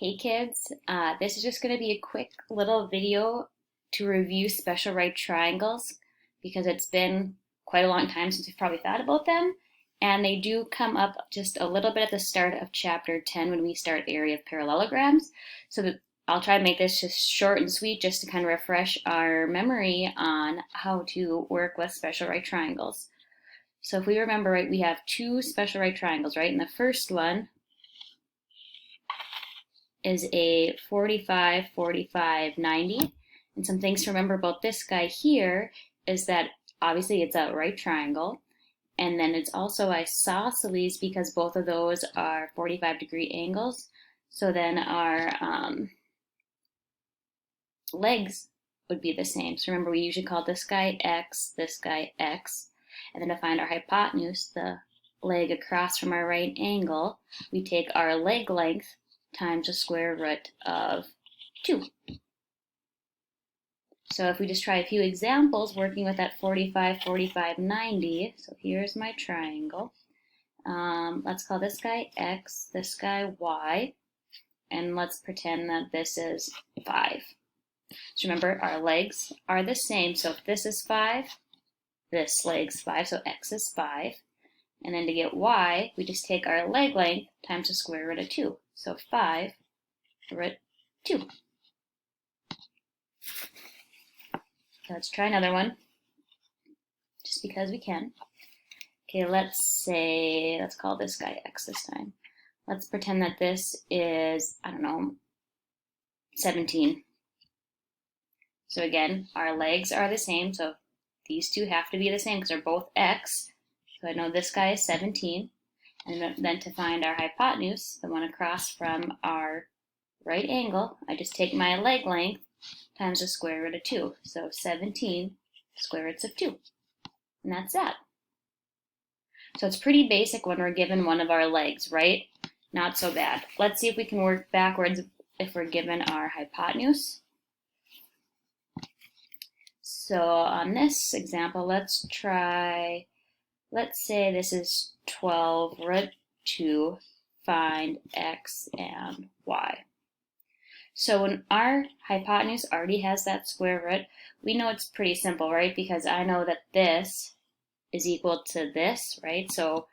Hey kids, this is just going to be a quick little video to review special right triangles because it's been quite a long time since we've probably thought about them, and they do come up just a little bit at the start of chapter 10 when we start the area of parallelograms. So that I'll try to make this just short and sweet just to kind of refresh our memory on how to work with special right triangles. So if we remember right, we have two special right triangles, right? And the first one is a 45, 45, 90. And some things to remember about this guy here is that obviously it's a right triangle, and then it's also isosceles because both of those are 45-degree angles. So then our legs would be the same. So remember, we usually call this guy x, and then to find our hypotenuse, the leg across from our right angle, we take our leg length times the square root of 2. So if we just try a few examples working with that 45, 45, 90, so here's my triangle. Let's call this guy x, this guy y, and let's pretend that this is 5. So remember, our legs are the same, so if this is 5, this leg's 5, so x is 5. And then to get y, we just take our leg length times the square root of 2. So 5 root 2. Okay, let's try another one, just because we can. Okay, let's call this guy x this time. Let's pretend that this is, 17. So again, our legs are the same, so these two have to be the same because they're both x. So I know this guy is 17. And then to find our hypotenuse, the one across from our right angle, I just take my leg length times the square root of 2. So 17 square roots of 2. And that's that. So it's pretty basic when we're given one of our legs, right? Not so bad. Let's see if we can work backwards if we're given our hypotenuse. So on this example, let's say this is 12 root 2, find x and y. So when our hypotenuse already has that square root, we know it's pretty simple, right? Because I know that this is equal to this, right? So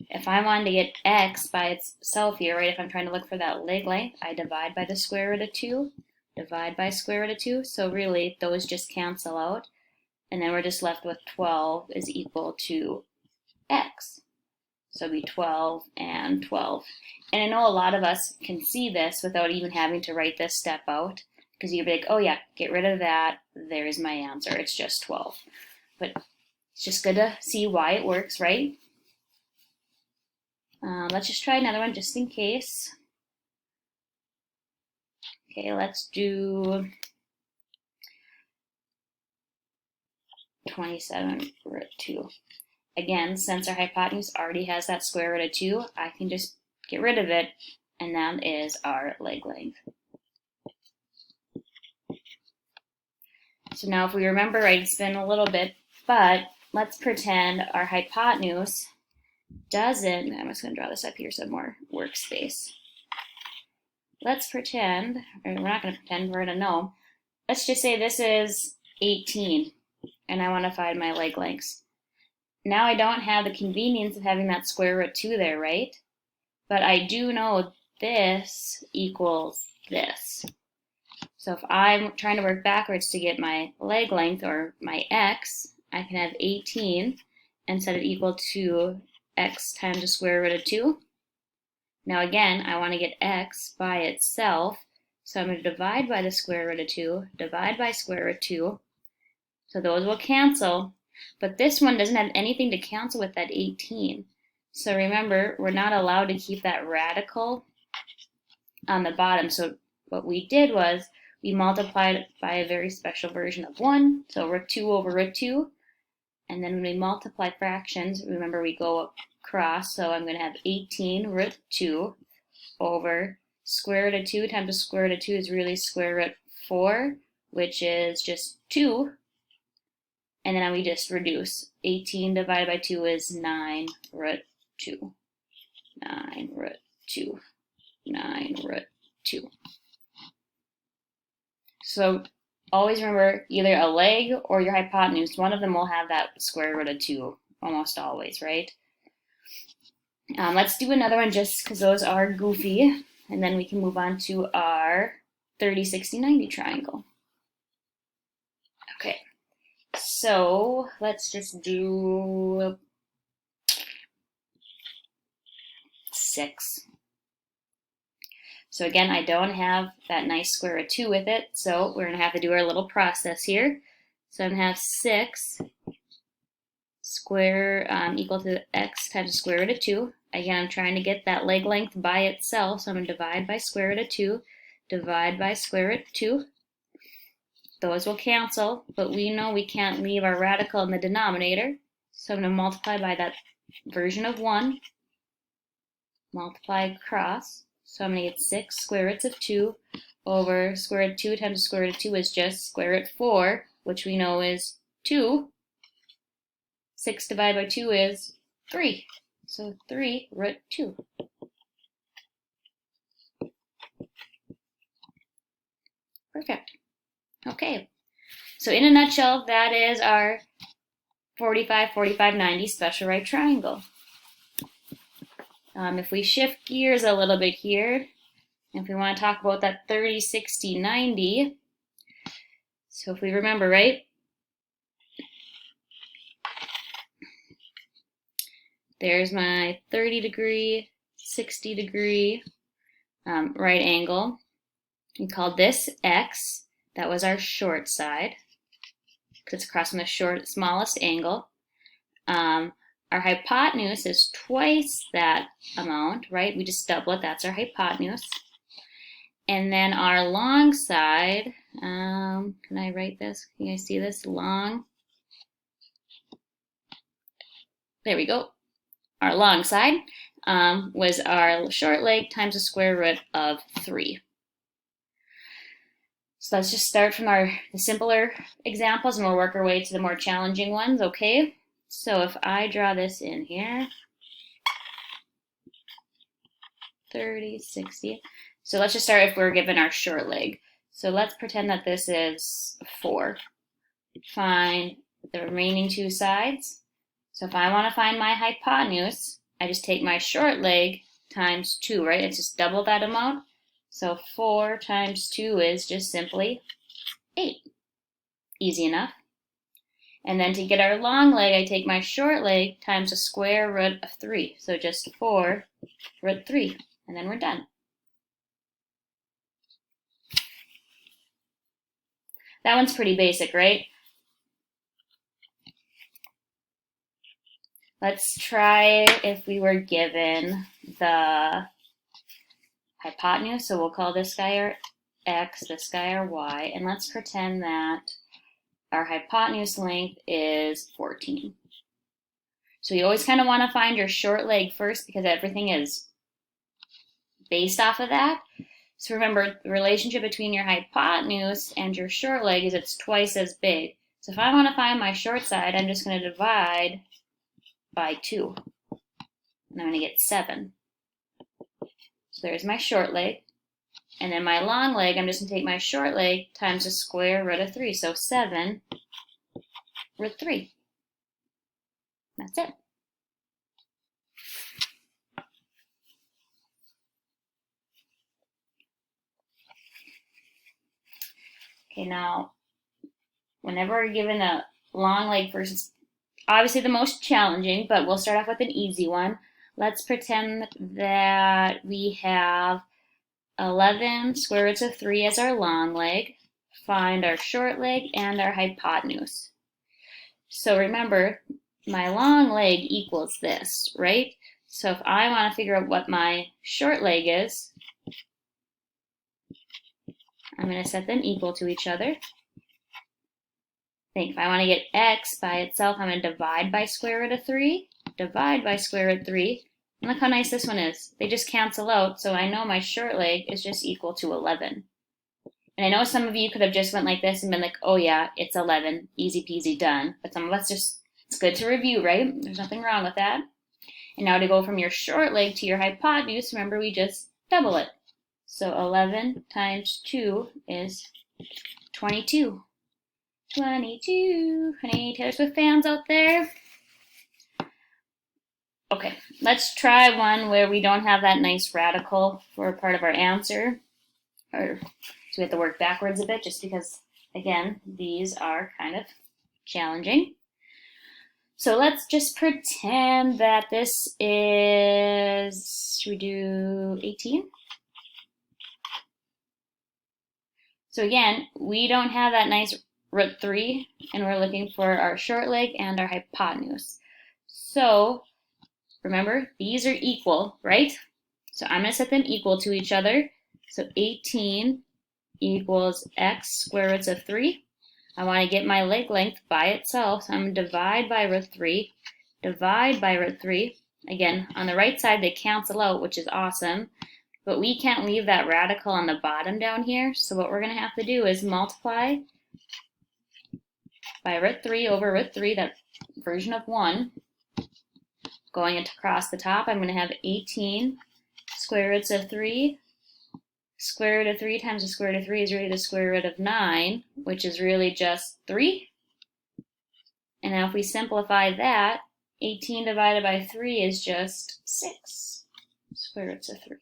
if I wanted to get x by itself here, right, if I'm trying to look for that leg length, I divide by the square root of 2, divide by square root of 2. So really, those just cancel out. And then we're just left with 12 is equal to x. So it'll be 12 and 12. And I know a lot of us can see this without even having to write this step out, because you'd be like, oh yeah, get rid of that, there's my answer, it's just 12. But it's just good to see why it works, right? Let's just try another one just in case. Okay, let's do 27 root 2. Again, since our hypotenuse already has that square root of 2, I can just get rid of it, and that is our leg length. So now if we remember, right, it's been a little bit, but let's pretend our hypotenuse doesn't, I'm just going to draw this up here so more workspace. Let's pretend, or we're not going to pretend, we're going to know. Let's just say this is 18, and I want to find my leg lengths. Now I don't have the convenience of having that square root 2 there, right? But I do know this equals this. So if I'm trying to work backwards to get my leg length, or my x, I can have 18 and set it equal to x times the square root of 2. Now again, I want to get x by itself, so I'm going to divide by the square root of 2, divide by square root of 2. So those will cancel, but this one doesn't have anything to cancel with that 18. So remember, we're not allowed to keep that radical on the bottom. So what we did was we multiplied by a very special version of 1, so root 2 over root 2. And then when we multiply fractions, remember we go across, so I'm going to have 18 root 2 over square root of 2 times the square root of 2 is really square root 4, which is just 2. And then we just reduce. 18 divided by 2 is 9 root 2. 9 2. 9 root 2. So always remember either a leg or your hypotenuse, one of them will have that square root of 2 almost always, right? Let's do another one just because those are goofy, and then we can move on to our 30, 60, 90 triangle. Okay, so let's just do 6. So again, I don't have that nice square root of 2 with it, so we're going to have to do our little process here. So I'm going to have 6 square equal to x times the square root of 2. Again, I'm trying to get that leg length by itself, so I'm going to divide by square root of 2, divide by square root of 2. Those will cancel, but we know we can't leave our radical in the denominator, so I'm going to multiply by that version of 1, multiply across. So I'm going to get 6 square roots of 2 over square root of 2 times the square root of 2 is just square root of 4, which we know is 2. 6 divided by 2 is 3. So 3 root 2. Perfect. Okay. So in a nutshell, that is our 45, 45, 90 special right triangle. If we shift gears a little bit here, if we want to talk about that 30, 60, 90, so if we remember, right? There's my 30 degree, 60 degree right angle. We called this X. That was our short side because it's across from the smallest angle. Our hypotenuse is twice that amount, right? We just double it. That's our hypotenuse. And then our long side, can I write this? Can you guys see this? Long. There we go. Our long side was our short leg times the square root of 3. So let's just start from the simpler examples and we'll work our way to the more challenging ones, okay? So if I draw this in here, 30, 60. So let's just start if we're given our short leg. So let's pretend that this is 4. Find the remaining 2 sides. So if I want to find my hypotenuse, I just take my short leg times 2, right? It's just double that amount. So 4 times 2 is just simply 8. Easy enough. And then to get our long leg, I take my short leg times the square root of 3. So just 4 root 3. And then we're done. That one's pretty basic, right? Let's try if we were given the hypotenuse. So we'll call this guy our x, this guy our y. And let's pretend that our hypotenuse length is 14. So you always kind of want to find your short leg first because everything is based off of that. So remember, the relationship between your hypotenuse and your short leg is it's twice as big. So if I want to find my short side, I'm just going to divide by 2. And I'm going to get 7. So there's my short leg. And then my long leg, I'm just going to take my short leg times the square root of 3. So 7 root 3. That's it. Okay, now, whenever we're given a long leg first, it's obviously the most challenging, but we'll start off with an easy one. Let's pretend that we have 11 square roots of 3 as our long leg. Find our short leg and our hypotenuse. So remember, my long leg equals this, right? So if I want to figure out what my short leg is, I'm going to set them equal to each other. Think if I want to get x by itself, I'm going to divide by square root of 3, divide by square root of 3. And look how nice this one is. They just cancel out, so I know my short leg is just equal to 11. And I know some of you could have just went like this and been like, oh yeah, it's 11, easy peasy, done. But some of us just, it's good to review, right? There's nothing wrong with that. And now to go from your short leg to your hypotenuse, remember we just double it. So 11 times 2 is 22. 22. Any Taylor Swift fans out there? Okay, let's try one where we don't have that nice radical for part of our answer. So we have to work backwards a bit just because, again, these are kind of challenging. So let's just pretend that this is, should we do 18? So again, we don't have that nice root 3, and we're looking for our short leg and our hypotenuse. So remember, these are equal, right? So I'm going to set them equal to each other. So 18 equals x square roots of 3. I want to get my leg length by itself, so I'm going to divide by root 3, divide by root 3. Again, on the right side, they cancel out, which is awesome. But we can't leave that radical on the bottom down here, so what we're going to have to do is multiply by root 3 over root 3, that version of 1. Going across the top, I'm going to have 18 square roots of 3. Square root of 3 times the square root of 3 is really the square root of 9, which is really just 3. And now if we simplify that, 18 divided by 3 is just 6 square roots of 3.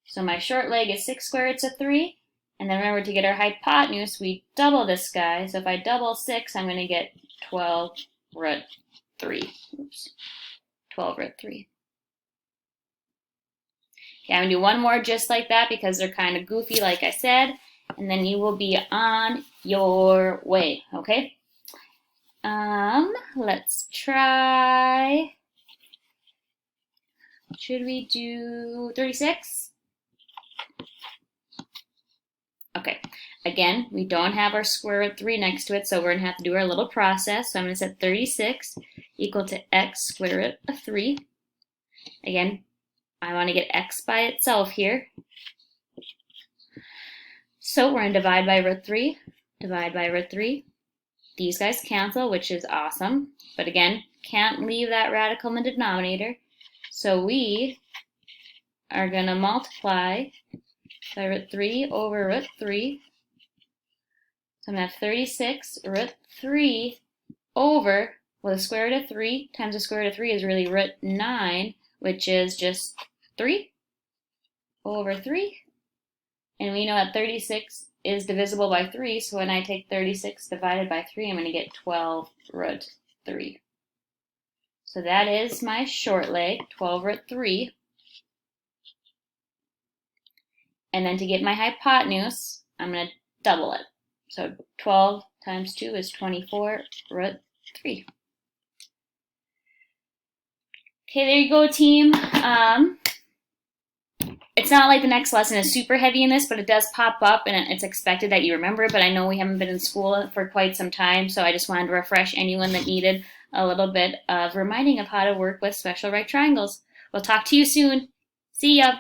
So my short leg is 6 square roots of 3. And then remember, to get our hypotenuse, we double this guy. So if I double 6, I'm going to get 12 root 3. Oops. 12 root 3. Okay, I'm going to do one more just like that because they're kind of goofy, like I said. And then you will be on your way, okay? Let's try. Should we do 36? Okay, again, we don't have our square root 3 next to it, so we're going to have to do our little process. So I'm going to set 36 equal to x square root of 3. Again, I want to get x by itself here. So we're going to divide by root 3, divide by root 3. These guys cancel, which is awesome. But again, can't leave that radical in the denominator. So we are going to multiply by root 3 over root 3. So I'm going to have 36 root 3 over, well, the square root of 3 times the square root of 3 is really root 9, which is just 3 over 3. And we know that 36 is divisible by 3, so when I take 36 divided by 3, I'm going to get 12 root 3. So that is my short leg, 12 root 3. And then to get my hypotenuse, I'm going to double it. So 12 times 2 is 24 root 3. Okay, there you go, team. It's not like the next lesson is super heavy in this, but it does pop up, and it's expected that you remember it. But I know we haven't been in school for quite some time, so I just wanted to refresh anyone that needed a little bit of reminding of how to work with special right triangles. We'll talk to you soon. See ya.